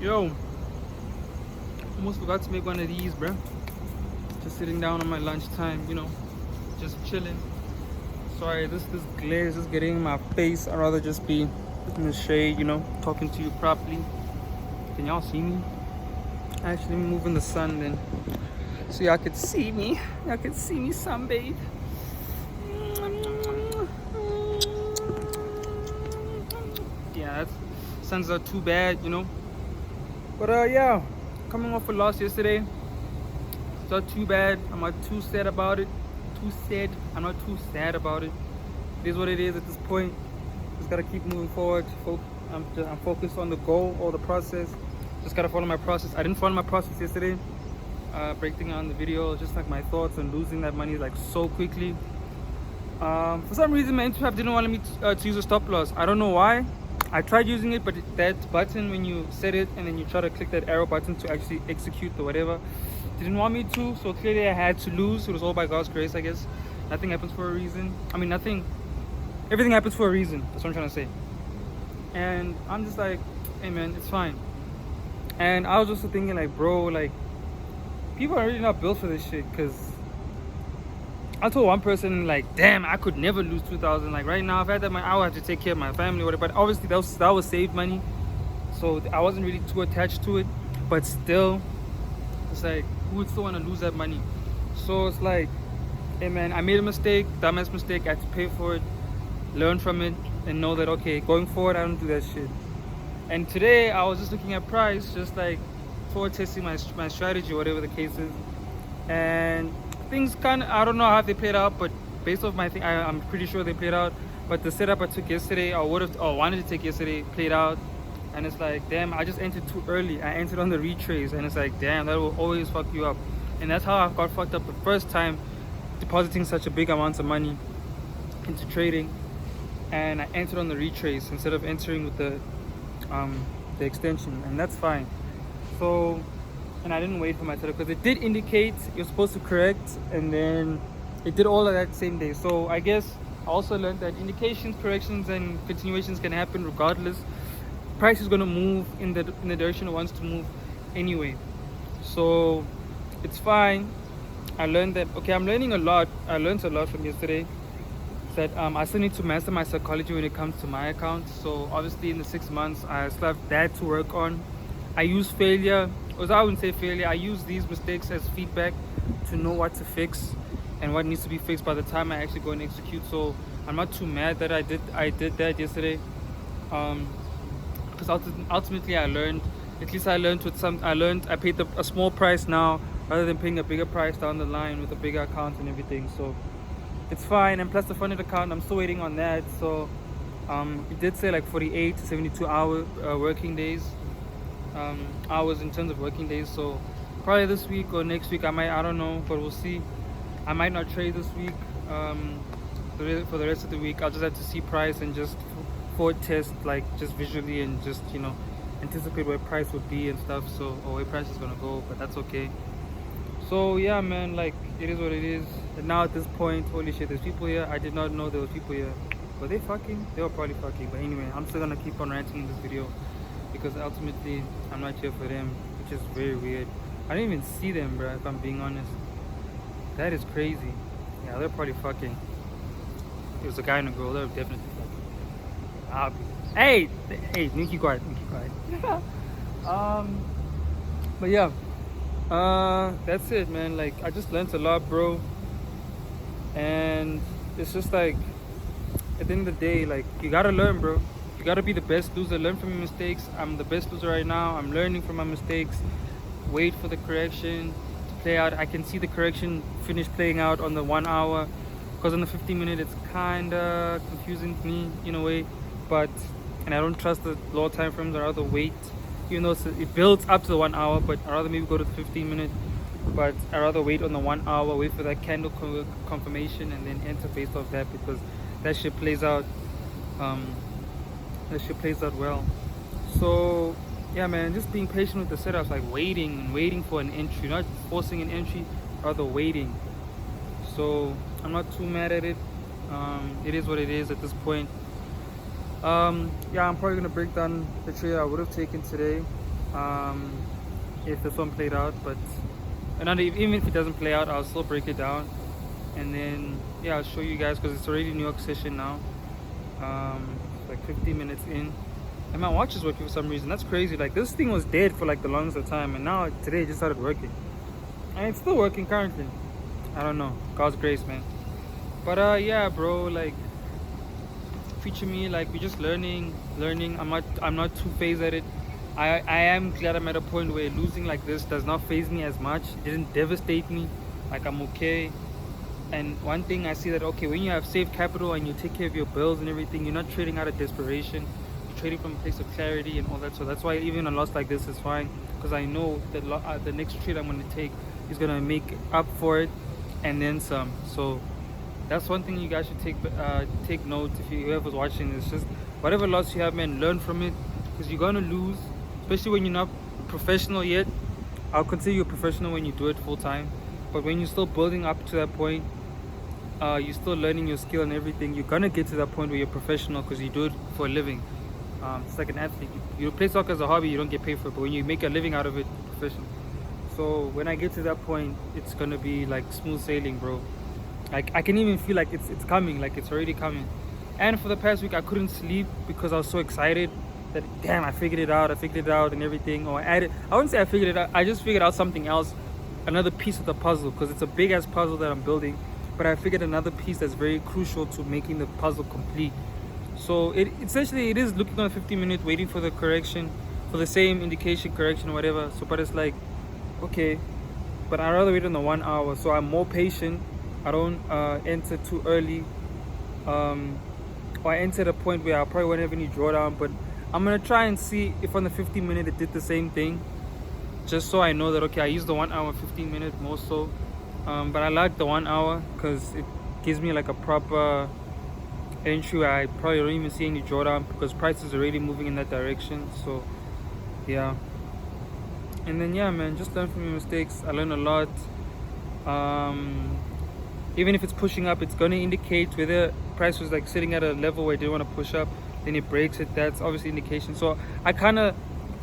Yo, almost forgot to make one of these, bruh. Just sitting down on my lunchtime, just chilling. Sorry, this glare is just getting in my face. I'd rather just be in the shade, talking to you properly. Can y'all see me? Actually, move in the sun then, so y'all could see me. Y'all could see me sunbathe. Yeah, sun's not too bad, But yeah, coming off a loss yesterday. It's not too bad. I'm not too sad about it. I'm not too sad about it. It is what it is at this point. Just gotta keep moving forward. I'm focused on the goal or the process. Just gotta follow my process. I didn't follow my process yesterday. Breaking down the video, just like my thoughts on losing that money like so quickly. For some reason, my Instagram didn't want me to use a stop loss. I don't know why. I tried using it, but that button, when you set it and then you try to click that arrow button to actually execute the whatever, didn't want me to. So clearly I had to lose. It was all by God's grace, I guess. Nothing happens for a reason. I mean, everything happens for a reason. That's what I'm trying to say. And I'm just like, hey man, it's fine. And I was also thinking like, bro, like, people are really not built for this shit. Because I told one person like, damn, I could never lose 2,000. Like right now, if I had that money, I would have to take care of my family or whatever. But obviously that was saved money, so I wasn't really too attached to it. But still, it's like, who would still want to lose that money? So it's like, hey man, I made a mistake, dumbass mistake. I had to pay for it, learn from it, and know that, okay, going forward, I don't do that shit. And today I was just looking at price, just like forward testing my strategy, whatever the case is. And things I don't know how they played out, but based off my thing, I'm pretty sure they played out. But the setup I took yesterday, wanted to take yesterday, played out. And it's like, damn, I just entered too early. I entered on the retrace, and it's like, damn, that will always fuck you up. And that's how I got fucked up the first time, depositing such a big amount of money into trading. And I entered on the retrace instead of entering with the extension, and that's fine. So, and I didn't wait for my setup because it did indicate you're supposed to correct, and then it did all of that same day. So I guess I also learned that indications, corrections, and continuations can happen regardless. Price is going to move in the direction it wants to move anyway, so it's fine. I learned that, okay, I'm learning a lot. I learned a lot from yesterday, that I still need to master my psychology when it comes to my account. So obviously in the 6 months I still have that to work on. I use failure, or I wouldn't say failure, I use these mistakes as feedback to know what to fix and what needs to be fixed by the time I actually go and execute. So I'm not too mad that I did that yesterday, because ultimately I learned. At least I learned I paid a small price now rather than paying a bigger price down the line with a bigger account and everything. So it's fine. And plus the funded account, I'm still waiting on that. So it did say like 48 to 72 hour working days, hours in terms of working days. So probably this week or next week I don't know, but we'll see. I might not trade this week. For the rest of the week I'll just have to see price and just forward test, like just visually, and just anticipate where price would be and stuff, so, or where price is gonna go. But that's okay. So yeah man, like, it is what it is. And now at this point, holy shit, there's people here. I did not know there was people here. Were they fucking? They were probably fucking. But anyway, I'm still gonna keep on ranting in this video because ultimately I'm not here for them, which is very weird. I didn't even see them, bro, if I'm being honest. That is crazy. Yeah, they're probably fucking. It was a guy and a girl. They're definitely fucking. Hey, Nikki, quiet. But yeah, that's it, man. Like, I just learned a lot, bro. And it's just like, at the end of the day, like, you gotta learn, bro. You gotta be the best loser. Learn from your mistakes. I'm the best loser right now. I'm learning from my mistakes. Wait for the correction to play out. I can see the correction finish playing out on the 1 hour, because on the 15-minute it's kinda confusing me in a way. And I don't trust the lower time frames. I'd rather wait, even though it builds up to the 1 hour, but I'd rather maybe go to the 15-minute. But I'd rather wait on the 1 hour, wait for that candle confirmation, and then enter based off that, because that shit plays out. That shit plays out well. So yeah, man, just being patient with the setups, like waiting for an entry, not forcing an entry, rather waiting. So I'm not too mad at it. It is what it is at this point. Yeah, I'm probably gonna break down the trade I would have taken today. if this one played out. But even if it doesn't play out, I'll still break it down, and then yeah, I'll show you guys, because it's already New York session now. Like 15 minutes in, and my watch is working for some reason. That's crazy. Like, this thing was dead for like the longest of time, and now today it just started working, and it's still working currently. I don't know, God's grace, man. But yeah, bro, like, feature me, like, we're just learning. I'm not too phased at it. I am glad I'm at a point where losing like this does not phase me as much. It didn't devastate me. Like, I'm okay. And one thing I see that, okay, when you have saved capital and you take care of your bills and everything, you're not trading out of desperation. You're trading from a place of clarity and all that. So that's why even a loss like this is fine, because I know that the next trade I'm going to take is going to make up for it and then some. So that's one thing you guys should take note. If whoever's watching this, just whatever loss you have, man, learn from it, because you're going to lose, especially when you're not professional yet. I'll consider you a professional when you do it full time, but when you're still building up to that point, you're still learning your skill and everything, you're gonna get to that point where you're professional, because you do it for a living. It's like an athlete. You play soccer as a hobby, you don't get paid for it, but when you make a living out of it, professional. So when I get to that point, it's gonna be like smooth sailing, bro. Like, I can even feel like it's coming, like it's already coming. And for the past week, I couldn't sleep because I was so excited that, damn, I figured it out and everything. Or I wouldn't say I figured it out, I just figured out something else, another piece of the puzzle, because it's a big ass puzzle that I'm building. But I figured another piece that's very crucial to making the puzzle complete. So essentially it is looking on 15 minutes, waiting for the correction, for the same indication, correction, or whatever. So, but it's like, okay, but I'd rather wait on the 1 hour, so I'm more patient. I don't enter too early, or I enter at a point where I probably won't have any drawdown. But I'm gonna try and see if on the 15 minute it did the same thing, just so I know that, okay, I used the 1 hour 15 minutes more so. But I like the 1 hour because it gives me like a proper entry where I probably don't even see any drawdown, because price is already moving in that direction. So yeah, and then yeah, man, just learn from your mistakes. I learned a lot. Even if it's pushing up, it's going to indicate whether price was like sitting at a level where it didn't want to push up, then it breaks it. That's obviously indication. So I kind of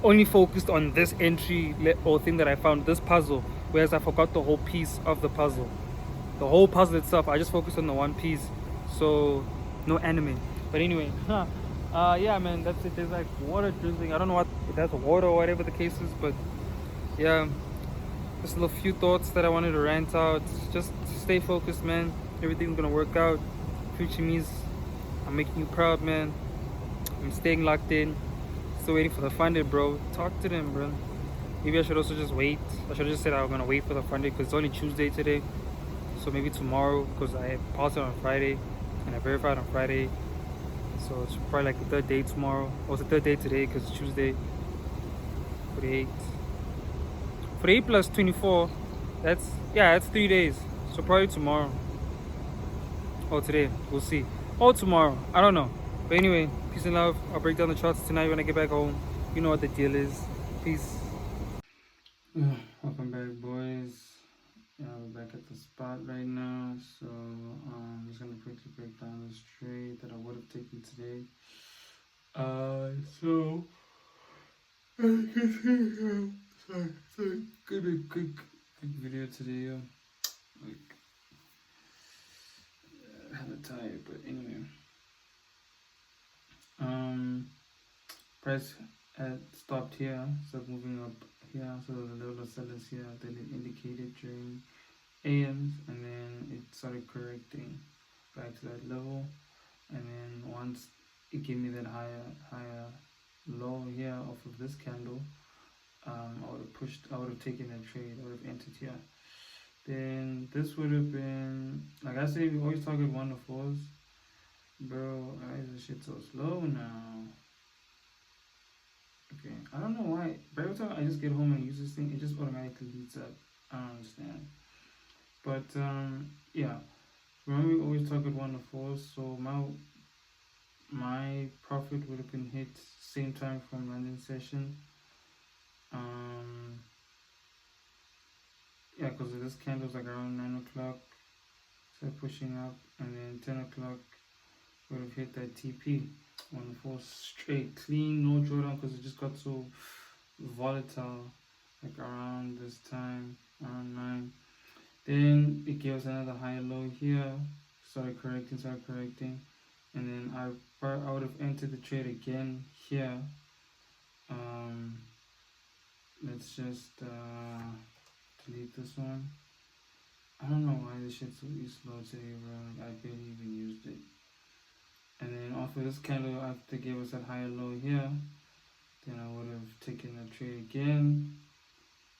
only focused on this entry or thing that I found, this puzzle, whereas I forgot the whole piece of the puzzle. The whole puzzle itself, I just focused on the one piece. So no anime. But anyway, yeah, man, that's it. There's like water drizzling. I don't know what, if that's water or whatever the case is, but yeah, just a little few thoughts that I wanted to rant out. Just stay focused, man. Everything's gonna work out. Future me's, I'm making you proud, man. I'm staying locked in. Still waiting for the funded, bro. Talk to them, bro. Maybe I should also just wait. I should have just said I was gonna wait for the funded, because it's only Tuesday today. So maybe tomorrow, because I paused it on Friday and I verified on Friday. So it's probably like the third day tomorrow. Or it's the third day today, because it's Tuesday. 48. 48 plus 24. That's 3 days. So probably tomorrow. Or today. We'll see. Or tomorrow. I don't know. But anyway, peace and love. I'll break down the charts tonight when I get back home. You know what the deal is. Peace. Welcome back, boys. Yeah, we're back at the spot right now. So I'm just gonna quickly break down this trade that I would have taken today. So sorry, quick video today. Like, hella tired, but anyway. Price had stopped here, so moving up here. So the level of sellers here, then it indicated during AMs, and then it started correcting back to that level, and then once it gave me that higher low here off of this candle, I would have taken that trade, I would have entered here. Then this would have been, like I say, we always target 1 to 4s. Bro, why is this shit so slow now? Okay, I don't know why, but every time I just get home and use this thing, it just automatically leads up. I don't understand. But yeah, remember we always target 1 to 4s, so my profit would have been hit same time from London session. Yeah, because this candle's like around 9 o'clock, so pushing up, and then 10 o'clock would have hit that TP 1 4 straight clean, no drawdown, because it just got so volatile, like around this time, around 9. Then it gave us another higher low here, started correcting, and then I would have entered the trade again here. Let's just delete this one. I don't know why this shit's so slow today, bro. Like, I barely even used it. And then off of this candle, after it gave us that higher low here, then I would have taken a trade again,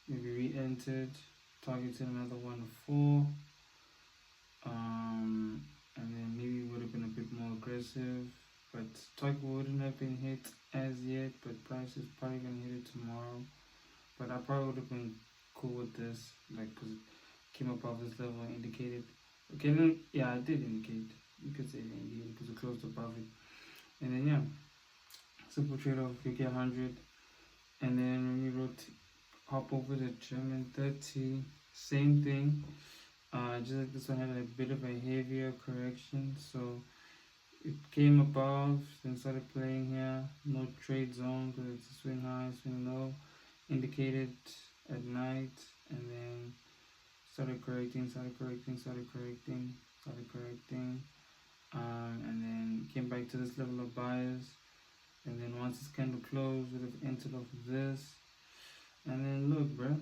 maybe re-entered, targeted another 1-4, and then maybe would have been a bit more aggressive, but target wouldn't have been hit as yet, but price is probably gonna hit it tomorrow. But I probably would have been cool with this, like, because it came above this level and indicated. Okay, then, yeah, it did indicate. You could say it indicated because it closed above it. And then, yeah, simple trade off, you get 100. And then when you hop over the German 30, same thing. Just like this one had a bit of a heavier correction. So it came above, then started playing here. No trade zone because it's a swing high, swing low. Indicated at night, and then started correcting, and then came back to this level of buyers, and then once this candle closed, would have entered off of this, and then look, bro,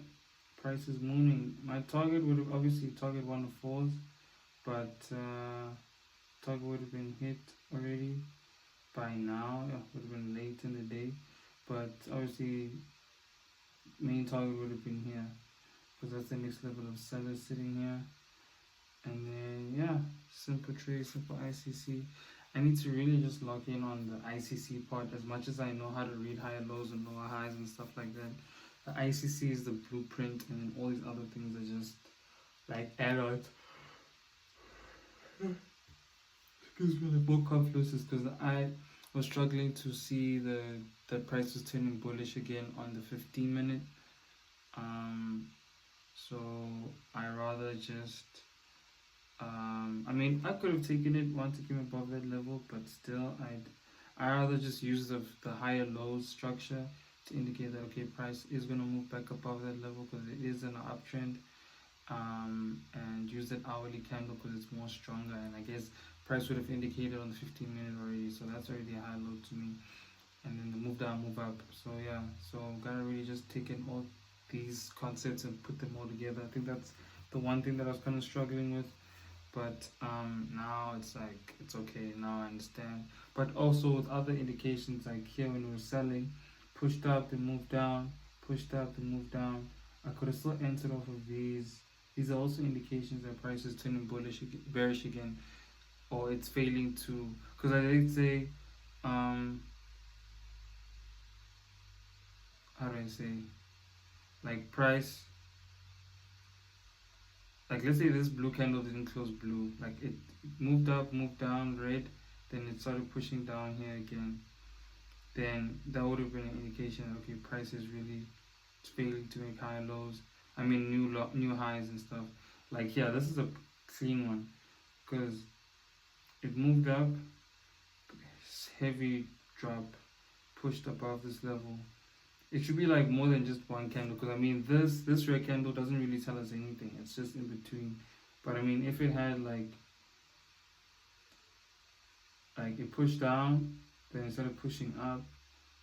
price is mooning. My target would have obviously target 1-4s, but target would have been hit already by now. Yeah, would have been late in the day, but obviously main target would have been here because that's the next level of sellers sitting here. And then yeah, simple trade, simple ICC. I need to really just lock in on the ICC part. As much as I know how to read higher lows and lower highs and stuff like that, the ICC is the blueprint, and then all these other things are just like add-ons. Excuse me, the book confluences, because I was struggling to see the price was turning bullish again on the 15-minute. So I rather just I mean, I could have taken it once it came above that level, but still I rather just use the higher lows structure to indicate that okay, price is gonna move back above that level because it is in an uptrend. And use that hourly candle because it's more stronger, and I guess price would have indicated on the 15-minute already, so that's already a high low to me. And then the move down, move up. So yeah, so gotta really just take in all these concepts and put them all together. I think that's the one thing that I was kind of struggling with, but now it's like it's okay, now I understand. But also with other indications, like here when we were selling, pushed up then moved down, pushed up then moved down, I could have still entered off of these. These are also indications that price is turning bullish, bearish again, or it's failing to. Because I did say, how do I say, like price, like let's say this blue candle didn't close blue, like it moved up, moved down, red, then it started pushing down here again. Then that would have been an indication that okay, price is really failing to make higher lows. I mean new highs and stuff. Like yeah, this is a clean one because it moved up, heavy drop, pushed above this level. It should be like more than just one candle because I mean this red candle doesn't really tell us anything. It's just in between. But I mean if it had like it pushed down, then it started pushing up,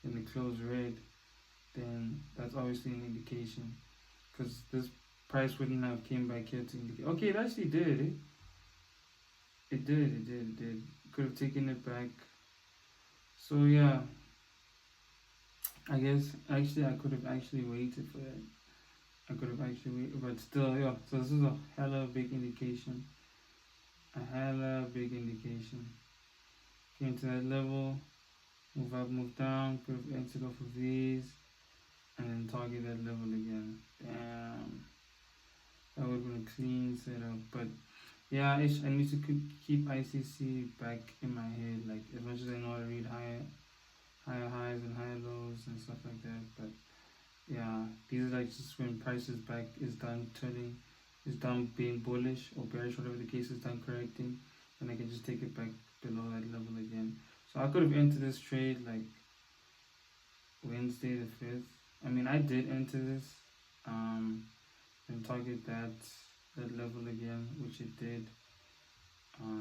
and it closed red, then that's obviously an indication. Because this price wouldn't have came back here to indicate. Okay, it actually did. It did. Could have taken it back. So yeah, I guess actually I could have actually waited for that. I could have actually waited, but still, yeah. So this is a hella big indication. Came to that level, move up, move down. Could have entered off of these, and then target that level again. Damn. That would have been a clean setup, but yeah, I need to keep ICC back in my head, like as much as I know how to read higher highs and higher lows and stuff like that. But yeah, these are like just when price is back, is done turning, is done being bullish or bearish, whatever the case is, done correcting, and I can just take it back below that level again. So I could have entered this trade like Wednesday the 5th, I mean, I did enter this and target that level again, which it did.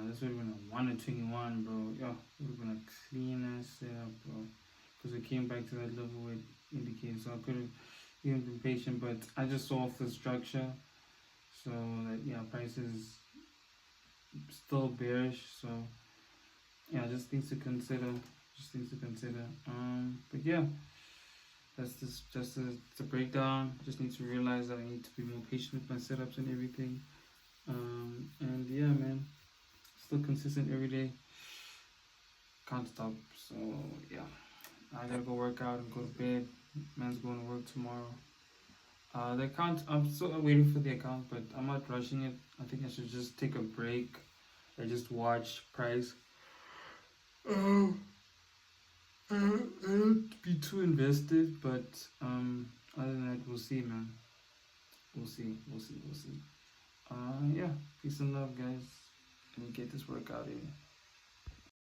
This would have been a 1 to 21, bro. Yeah, would have been a clean ass setup, bro. Because it came back to that level where it indicated. So I could have even been patient, but I just saw off the structure. So that, yeah, price is still bearish. So yeah, just things to consider. Just things to consider. But yeah, that's just the breakdown. Just need to realize that I need to be more patient with my setups and everything. And yeah, man, still consistent every day. Can't stop. So yeah, I gotta go work out and go to bed. Man's going to work tomorrow. The account, I'm still waiting for the account, but I'm not rushing it. I think I should just take a break and just watch price. I don't be too invested, but other than that, we'll see, man. We'll see. Yeah, peace and love, guys. Let me get this workout in.